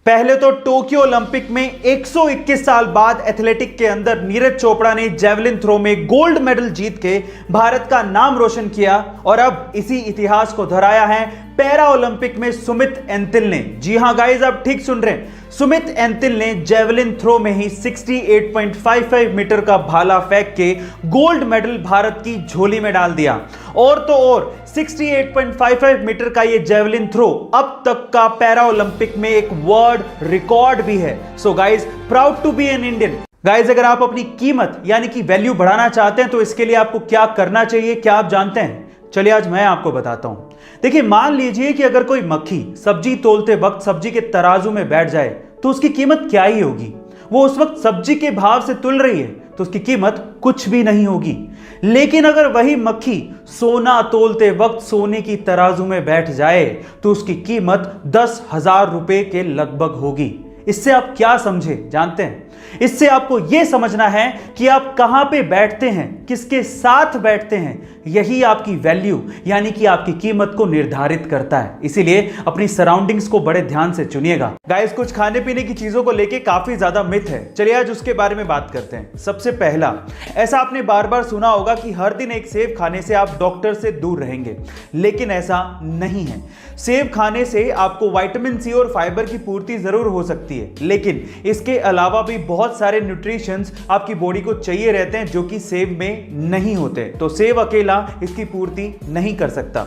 पहले तो Tokyo Olympic में 121 साल बाद एथलेटिक के अंदर नीरज चोपड़ा ने जेवलिन थ्रो में गोल्ड मेडल जीत के भारत का नाम रोशन किया और अब इसी इतिहास को दोहराया है पैरा ओलंपिक में सुमित एंतिल ने। जी हां गाइस, आप ठीक सुन रहे हैं, सुमित एंतिल ने जेवलिन थ्रो में ही 68.55 मीटर का भाला फेंक के गोल्ड मेडल भारत की झोली में डाल दिया। और तो और 68.55 मीटर का ये जेवलिन थ्रो अब तक का पैरा ओलंपिक में एक वर्ल्ड रिकॉर्ड भी है। So guys, proud to be an Indian. Guys, अगर आप अपनी कीमत यानी कि वैल्यू बढ़ाना चाहते हैं तो इसके लिए आपको क्या करना चाहिए, क्या आप जानते हैं? चलिए आज मैं आपको बताता हूं। देखिए, मान लीजिए कि अगर कोई मक्खी सब्जी तोलते वक्त सब्जी के तराजू में बैठ जाए तो उसकी कीमत क्या ही होगी। वो उस वक्त सब्जी के भाव से तुल रही है तो उसकी कीमत कुछ भी नहीं होगी। लेकिन अगर वही मक्खी सोना तोलते वक्त सोने की तराजू में बैठ जाए तो उसकी कीमत 10,000 रुपए के लगभग होगी। इससे आप क्या समझे जानते हैं? इससे आपको यह समझना है कि आप कहां पे बैठते हैं, किसके साथ बैठते हैं, यही आपकी वैल्यू यानी कि आपकी कीमत को निर्धारित करता है। इसीलिए अपनी सराउंडिंग्स को बड़े ध्यान से चुनिएगा। गाइस, कुछ खाने पीने की चीजों को लेके काफी ज्यादा मिथ है, चलिए आज उसके बारे में बात करते हैं। सबसे पहला, ऐसा आपने बार बार सुना होगा कि हर दिन एक सेब खाने से आप डॉक्टर से दूर रहेंगे, लेकिन ऐसा नहीं है। सेब खाने से आपको विटामिन सी और फाइबर की पूर्ति जरूर हो सकती है, लेकिन इसके अलावा भी बहुत सारे न्यूट्रिशंस आपकी बॉडी को चाहिए रहते हैं जो कि सेब में नहीं होते। तो सेब अकेला इसकी पूर्ति नहीं कर सकता।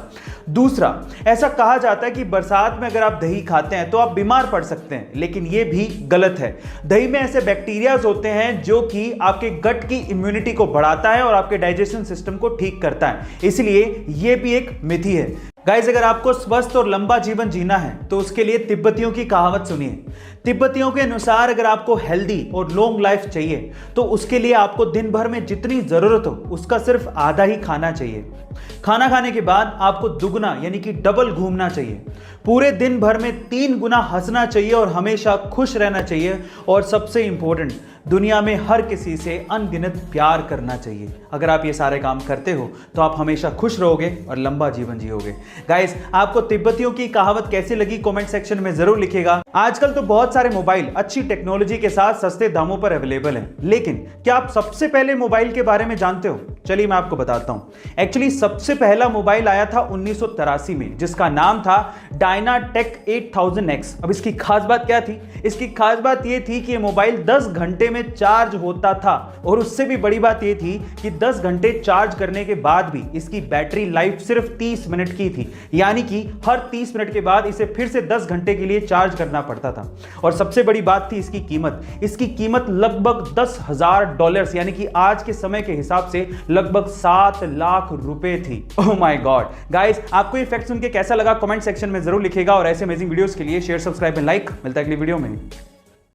दूसरा, ऐसा कहा जाता है कि बरसात में अगर आप दही खाते हैं तो आप बीमार पड़ सकते हैं, लेकिन यह भी गलत है। दही में ऐसे बैक्टीरियाज होते हैं जो कि आपके गट की इम्यूनिटी को बढ़ाता है और आपके डाइजेशन सिस्टम को ठीक करता है, इसलिए यह भी एक मिथ ही है। गाइस, अगर आपको स्वस्थ और लंबा जीवन जीना है तो उसके लिए तिब्बतियों की कहावत सुनिए। तिब्बतियों के अनुसार अगर आपको हेल्दी और लॉन्ग लाइफ चाहिए तो उसके लिए आपको दिन भर में जितनी जरूरत हो उसका सिर्फ आधा ही खाना चाहिए। खाना खाने के बाद आपको दुगना यानी कि डबल घूमना चाहिए। पूरे दिन भर में 3 गुना हंसना चाहिए और हमेशा खुश रहना चाहिए। और सबसे इंपॉर्टेंट, दुनिया में हर किसी से अनगिनत प्यार करना चाहिए। अगर आप ये सारे काम करते हो तो आप हमेशा खुश रहोगे और लंबा जीवन जियोगे। गाइस, आपको तिब्बतियों की कहावत कैसी लगी कमेंट सेक्शन में जरूर लिखिएगा। आजकल तो बहुत सारे मोबाइल अच्छी टेक्नोलॉजी के साथ सस्ते दामों पर अवेलेबल हैं, लेकिन क्या आप सबसे पहले मोबाइल के बारे में जानते हो? चलिए मैं आपको बताता हूं। एक्चुअली सबसे पहला मोबाइल आया था 1983 में, जिसका नाम था डायनाटेक 8000X। अब इसकी खास बात क्या थी? इसकी खास बात यह थी कि यह मोबाइल 10 घंटे में चार्ज होता था, और उससे भी बड़ी बात यह थी कि 10 घंटे चार्ज करने के बाद भी इसकी बैटरी लाइफ सिर्फ 30 मिनट की थी, यानी कि हर 30 मिनट के बाद इसे फिर से 10 घंटे के लिए चार्ज करना पड़ता था। और सबसे बड़ी बात थी इसकी कीमत। इसकी कीमत लगभग $10,000 यानी कि आज के समय के हिसाब से लगभग 7 लाख रुपए थी। Oh my God. गाइस, आपको ये फैक्ट सुन के कैसा लगा कमेंट सेक्शन में जरूर लिखिएगा, और ऐसे अमेजिंग वीडियोस के लिए शेयर, सब्सक्राइब एंड लाइक। मिलता है अगली वीडियो में।